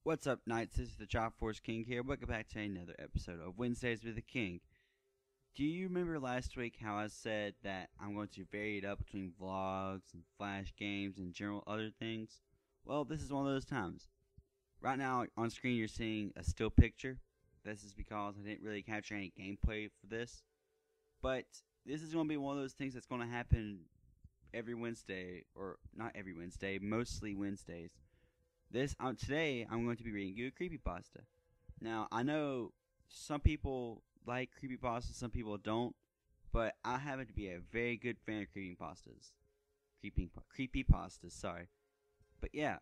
What's up, Knights? This is the Chop Force King here. Welcome back to another episode of Wednesdays with the King. Do you remember last week how I said that I'm going to vary it up between vlogs and flash games and general other things? Well, this is one of those times. Right now on screen you're seeing a still picture. This is because I didn't really capture any gameplay for this. But this is going to be one of those things that's going to happen every Wednesday, or not every Wednesday, mostly Wednesdays. Today I'm going to be reading you a creepypasta. Now I know some people like creepypastas, some people don't, but I happen to be a very good fan of creepypastas, sorry. But yeah,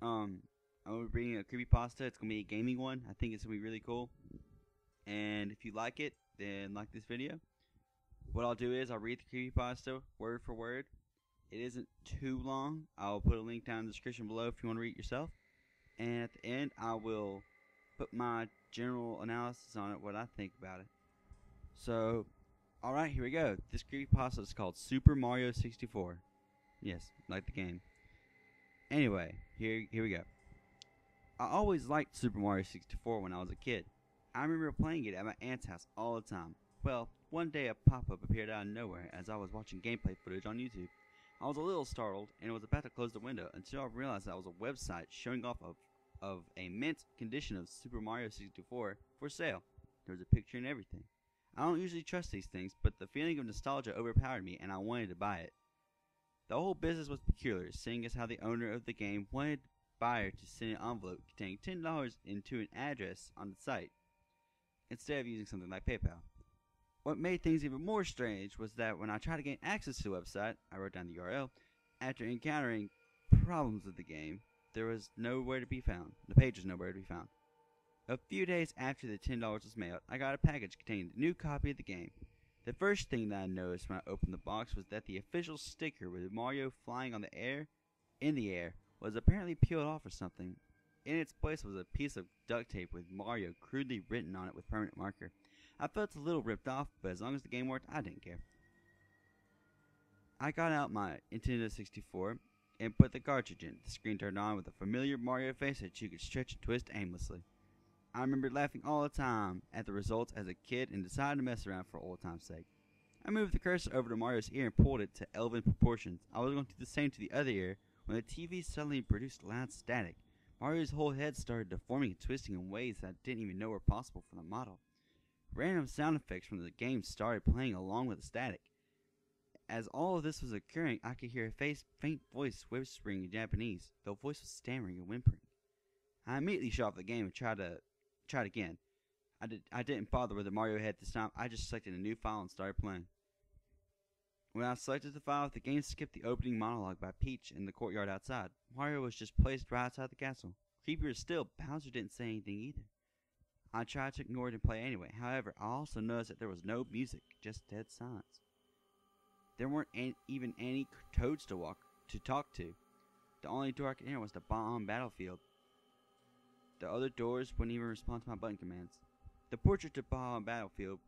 I'm reading a creepypasta. It's gonna be a gaming one. I think it's gonna be really cool. And if you like it, then like this video. What I'll do is I'll read the creepypasta word for word. It isn't too long. I'll put a link down in the description below if you want to read it yourself. And at the end, I will put my general analysis on it, what I think about it. So, alright, here we go. This creepypasta is called Super Mario 64. Yes, like the game. Anyway, here we go. I always liked Super Mario 64 when I was a kid. I remember playing it at my aunt's house all the time. Well, one day a pop-up appeared out of nowhere as I was watching gameplay footage on YouTube. I was a little startled and was about to close the window until I realized that was a website showing off of a mint condition of Super Mario 64 for sale. There was a picture and everything. I don't usually trust these things, but the feeling of nostalgia overpowered me and I wanted to buy it. The whole business was peculiar, seeing as how the owner of the game wanted the buyer to send an envelope containing $10 into an address on the site, instead of using something like PayPal. What made things even more strange was that when I tried to gain access to the website, I wrote down the URL, after encountering problems with the game, there was nowhere to be found. The page was nowhere to be found. A few days after the $10 was mailed, I got a package containing a new copy of the game. The first thing that I noticed when I opened the box was that the official sticker with Mario flying in the air, was apparently peeled off or something. In its place was a piece of duct tape with Mario crudely written on it with permanent marker. I felt a little ripped off, but as long as the game worked, I didn't care. I got out my Nintendo 64 and put the cartridge in. The screen turned on with a familiar Mario face that you could stretch and twist aimlessly. I remembered laughing all the time at the results as a kid and decided to mess around for old time's sake. I moved the cursor over to Mario's ear and pulled it to elven proportions. I was going to do the same to the other ear when the TV suddenly produced loud static. Mario's whole head started deforming and twisting in ways that I didn't even know were possible for the model. Random sound effects from the game started playing along with the static. As all of this was occurring, I could hear a faint voice whispering in Japanese. The voice was stammering and whimpering. I immediately shut off the game and tried again. I didn't bother with the Mario head this time. I just selected a new file and started playing. When I selected the file, the game skipped the opening monologue by Peach in the courtyard outside. Mario was just placed right outside the castle. Creepier still, Bowser didn't say anything either. I tried to ignore it and play anyway. However, I also noticed that there was no music, just dead silence. There weren't even any toads to talk to. The only door I could hear was the bomb battlefield. The other doors wouldn't even respond to my button commands. The portrait of bomb battlefield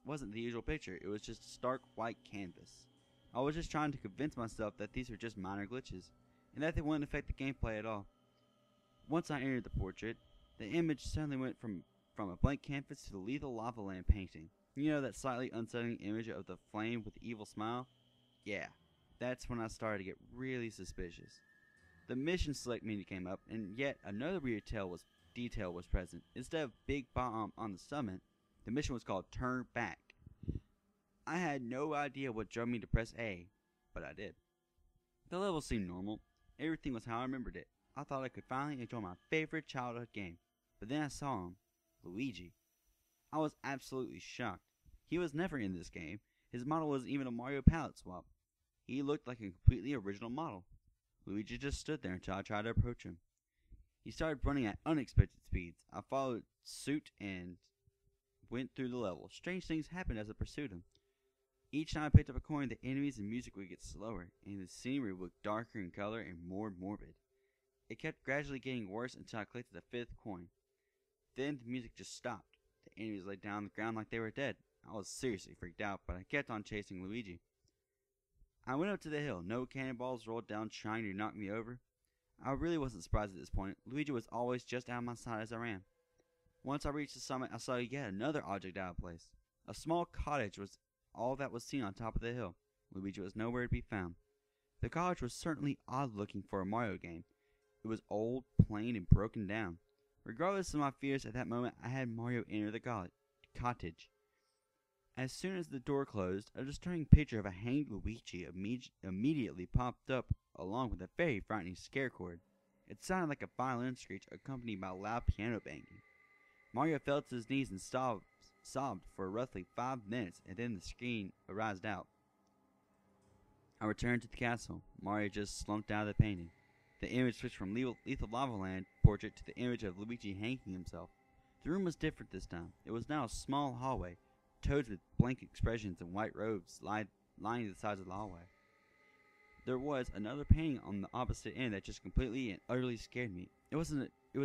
wasn't the usual picture. It was just a stark white canvas. I was just trying to convince myself that these were just minor glitches, and that they wouldn't affect the gameplay at all. Once I entered the portrait, the image suddenly went from a blank canvas to the lethal lava lamp painting. You know that slightly unsettling image of the flame with the evil smile? Yeah, that's when I started to get really suspicious. The mission select menu came up, and yet another weird detail was present. Instead of Big Bomb on the summit, the mission was called Turn Back. I had no idea what drove me to press A, but I did. The level seemed normal. Everything was how I remembered it. I thought I could finally enjoy my favorite childhood game. But then I saw him. Luigi. I was absolutely shocked. He was never in this game. His model was even a Mario palette swap. He looked like a completely original model. Luigi just stood there until I tried to approach him. He started running at unexpected speeds. I followed suit and went through the level. Strange things happened as I pursued him. Each time I picked up a coin, the enemies and music would get slower, and the scenery would look darker in color and more morbid. It kept gradually getting worse until I collected the 5th coin. Then the music just stopped. The enemies lay down on the ground like they were dead. I was seriously freaked out, but I kept on chasing Luigi. I went up to the hill. No cannonballs rolled down trying to knock me over. I really wasn't surprised at this point. Luigi was always just out of my sight as I ran. Once I reached the summit, I saw yet another object out of place. A small cottage was all that was seen on top of the hill. Luigi was nowhere to be found. The cottage was certainly odd looking for a Mario game. It was old, plain, and broken down. Regardless of my fears at that moment, I had Mario enter the cottage. As soon as the door closed, a disturbing picture of a hanged Luigi immediately popped up along with a very frightening scare chord. It sounded like a violin screech accompanied by loud piano banging. Mario fell to his knees and sobbed for roughly 5 minutes, and then the screen erased out. I returned to the castle. Mario just slumped out of the painting. The image switched from Lethal Lava Land portrait to the image of Luigi hanging himself. The room was different this time. It was now a small hallway, toads with blank expressions and white robes lining the sides of the hallway. There was another painting on the opposite end that just completely and utterly scared me. It was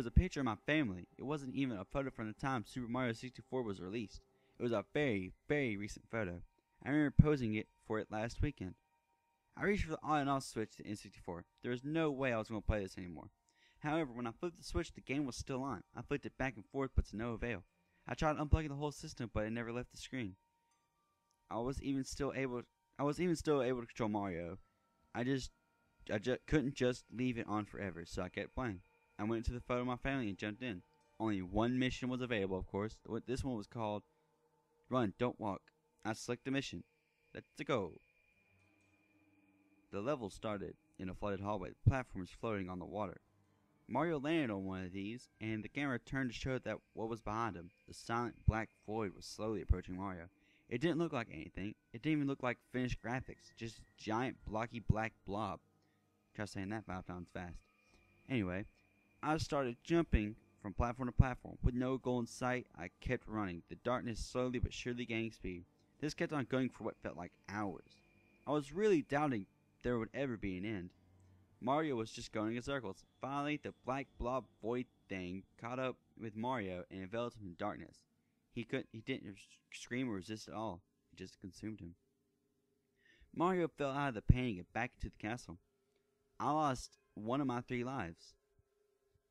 a picture of my family. It wasn't even a photo from the time Super Mario 64 was released. It was a very, very recent photo. I remember posing it for it last weekend. I reached for the on and off switch to N64. There was no way I was going to play this anymore. However, when I flipped the switch, the game was still on. I flipped it back and forth, but to no avail. I tried unplugging the whole system, but it never left the screen. I was even still able to control Mario. I just couldn't just leave it on forever, so I kept playing. I went to the photo of my family and jumped in. Only one mission was available, of course. This one was called Run, Don't Walk. I selected the mission. Let's go. The level started in a flooded hallway. The platform was floating on the water. Mario landed on one of these, and the camera turned to show that what was behind him. The silent black void was slowly approaching Mario. It didn't look like anything. It didn't even look like finished graphics. Just giant blocky black blob. Try saying that 5 times fast. Anyway, I started jumping from platform to platform. With no goal in sight, I kept running. The darkness slowly but surely gaining speed. This kept on going for what felt like hours. I was really doubting there would ever be an end. Mario was just going in circles. Finally, the black blob void thing caught up with Mario and enveloped him in darkness. He didn't scream or resist at all. It just consumed him. Mario fell out of the painting and back into the castle. I lost one of my 3 lives.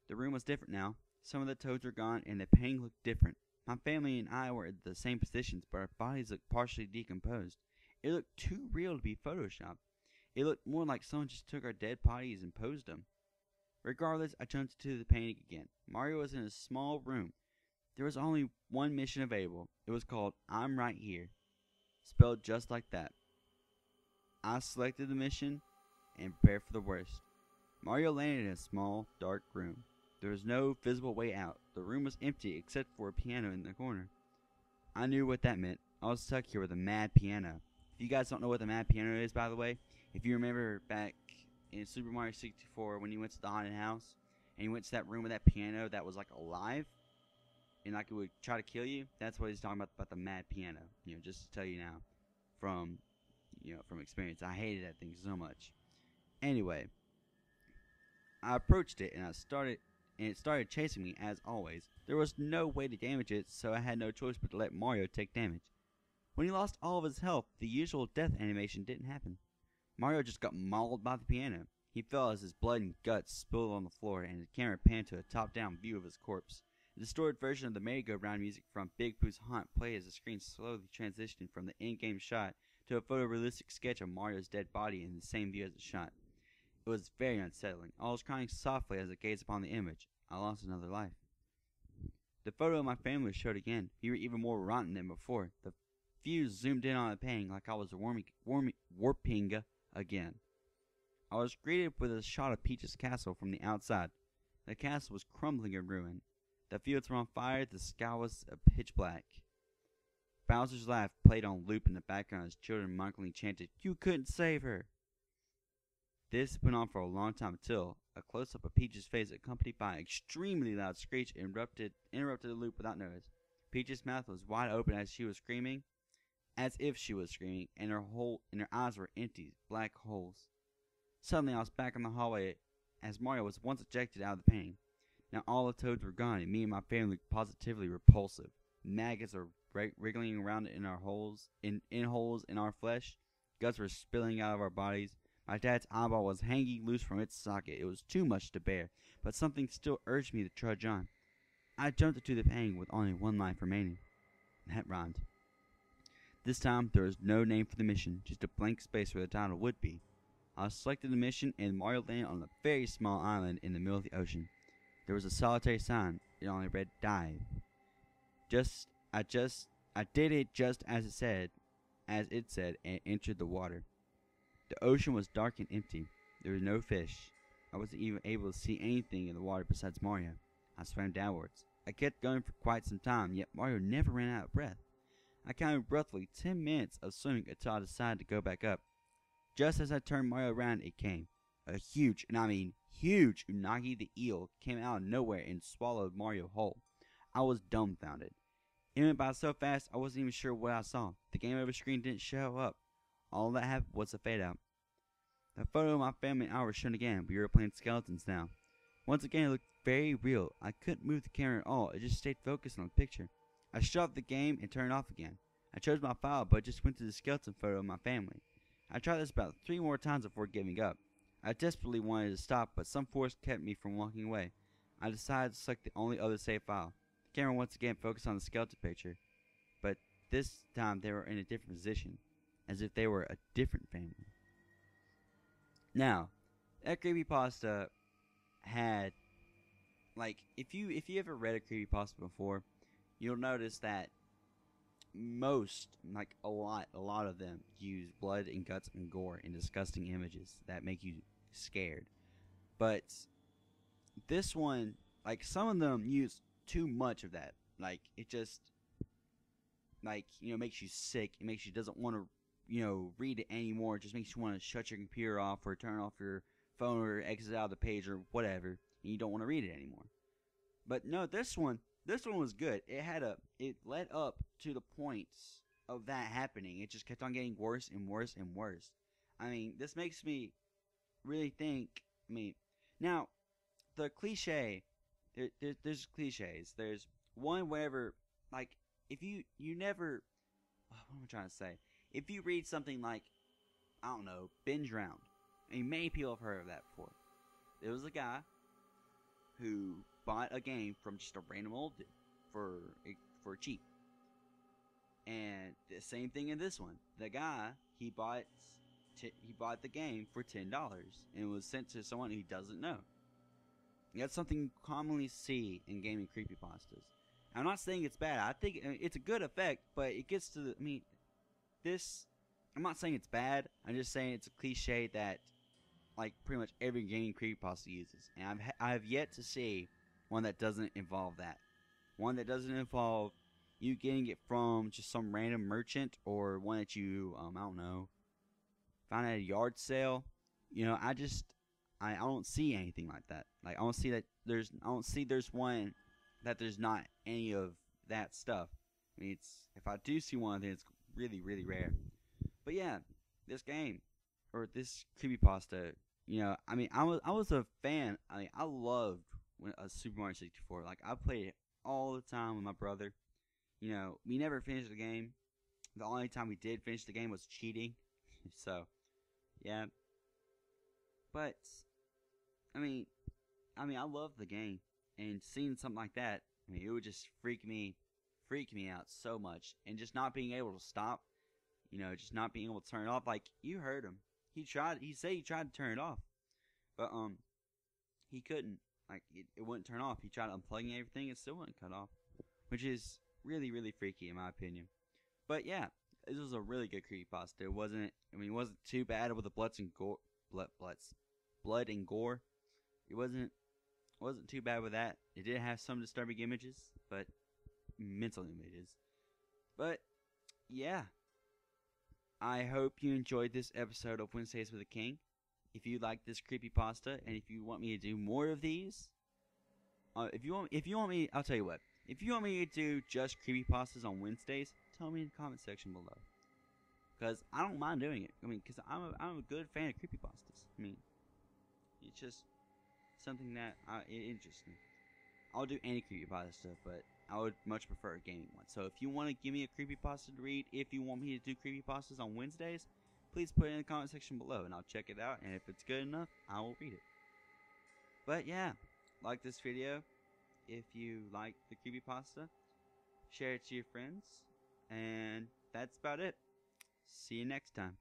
The room was different now. Some of the toads were gone and the painting looked different. My family and I were at the same positions, but our bodies looked partially decomposed. It looked too real to be photoshopped. It looked more like someone just took our dead bodies and posed them. Regardless, I jumped into the painting again. Mario was in a small room. There was only one mission available. It was called I'm Right Here, spelled just like that. I selected the mission and prepared for the worst. Mario landed in a small, dark room. There was no visible way out. The room was empty except for a piano in the corner. I knew what that meant. I was stuck here with a mad piano. If you guys don't know what the mad piano is, by the way, if you remember back in Super Mario 64 when you went to the haunted house and you went to that room with that piano that was like alive and like it would try to kill you, that's what he's talking about the mad piano. You know, just to tell you now from experience. I hated that thing so much. Anyway, I approached it and it started chasing me as always. There was no way to damage it, so I had no choice but to let Mario take damage. When he lost all of his health, the usual death animation didn't happen. Mario just got mauled by the piano. He fell as his blood and guts spilled on the floor, and the camera panned to a top-down view of his corpse. A distorted version of the merry-go-round music from Big Pooh's Haunt played as the screen slowly transitioned from the in-game shot to a photorealistic sketch of Mario's dead body in the same view as the shot. It was very unsettling. I was crying softly as I gazed upon the image. I lost another life. The photo of my family was showed again. We were even more rotten than before. The view zoomed in on the painting like I was warping again. I was greeted with a shot of Peach's castle from the outside. The castle was crumbling in ruin. The fields were on fire. The sky was pitch black. Bowser's laugh played on loop in the background as children mockingly chanted, "You couldn't save her!" This went on for a long time until a close-up of Peach's face accompanied by an extremely loud screech interrupted the loop without notice. Peach's mouth was wide open as she was screaming, as if she was screaming, and her eyes were empty, black holes. Suddenly I was back in the hallway as Mario was once ejected out of the painting. Now all the toads were gone and me and my family looked positively repulsive. Maggots were wriggling around in holes in our flesh. Guts were spilling out of our bodies. My dad's eyeball was hanging loose from its socket. It was too much to bear, but something still urged me to trudge on. I jumped into the pain with only one life remaining. That rhymed. This time, there was no name for the mission, just a blank space where the title would be. I selected the mission, and Mario landed on a very small island in the middle of the ocean. There was a solitary sign. It only read "Dive." I did it just as it said, and entered the water. The ocean was dark and empty. There was no fish. I wasn't even able to see anything in the water besides Mario. I swam downwards. I kept going for quite some time, yet Mario never ran out of breath. I counted roughly 10 minutes of swimming until I decided to go back up. Just as I turned Mario around, it came. A huge, and I mean huge, Unagi the eel came out of nowhere and swallowed Mario whole. I was dumbfounded. It went by so fast I wasn't even sure what I saw. The game over screen didn't show up. All that happened was a fade out. The photo of my family and I were shown again. We were playing skeletons now. Once again, it looked very real. I couldn't move the camera at all. It just stayed focused on the picture. I shut off the game and turned it off again. I chose my file, but just went to the skeleton photo of my family. I tried this about 3 more times before giving up. I desperately wanted to stop, but some force kept me from walking away. I decided to select the only other saved file. The camera once again focused on the skeleton picture, but this time they were in a different position, as if they were a different family. Now, that creepypasta had, like, if you ever read a creepypasta before, you'll notice that most, like a lot of them use blood and guts and gore and disgusting images that make you scared. But this one, like, some of them use too much of that. Like, it just, like, makes you sick. It makes you doesn't want to, read it anymore. It just makes you want to shut your computer off or turn off your phone or exit out of the page or whatever, and you don't want to read it anymore. But no, this one was good. It led up to the points of that happening. It just kept on getting worse and worse and worse. I mean, this makes me really think. Now, the cliche. There's cliches. There's one wherever, like, if you never. What am I trying to say? If you read something like, I don't know, Binge Round. I mean, many people have heard of that before. There was a guy who bought a game from just a random old dude for cheap. And the same thing in this one. The guy, he bought the game for $10 and was sent to someone he doesn't know. That's something you commonly see in gaming creepypastas. I'm not saying it's bad. I think it's a good effect, but it gets to the, I'm not saying it's bad. I'm just saying it's a cliche that, like, pretty much every gaming creepypasta uses. And I have yet to see one that doesn't involve that. One that doesn't involve you getting it from just some random merchant, or one that you, I don't know, found at a yard sale. I don't see anything like that. Like, I don't see there's one that there's not any of that stuff. I mean, if I do see one, then it's really, really rare. But yeah, this game, or this creepypasta, I was a fan. I loved Super Mario 64. Like, I played it all the time with my brother. We never finished the game. The only time we did finish the game was cheating. So, yeah. But, I love the game, and seeing something like that, it would just freak me out so much, and just not being able to stop, just not being able to turn it off. Like, you heard him. He said he tried to turn it off, but he couldn't. Like, it wouldn't turn off. He tried unplugging everything, it still wouldn't cut off, which is really, really freaky in my opinion. But yeah, this was a really good creepypasta. It wasn't too bad with the blood and gore. It wasn't too bad with that. It did have some disturbing images, but mental images. But yeah, I hope you enjoyed this episode of Wednesdays with the King. If you like this creepypasta, and if you want me to do more of these, if you want me, I'll tell you what. If you want me to do just creepypastas on Wednesdays, tell me in the comment section below. Because I don't mind doing it. Because I'm a good fan of creepypastas. It's just something that it interests me. I'll do any creepypasta, but I would much prefer a gaming one. So if you want to give me a creepypasta to read, if you want me to do creepypastas on Wednesdays, please put it in the comment section below and I'll check it out, and if it's good enough, I will read it. But yeah, like this video if you like the creepypasta, share it to your friends, and that's about it. See you next time.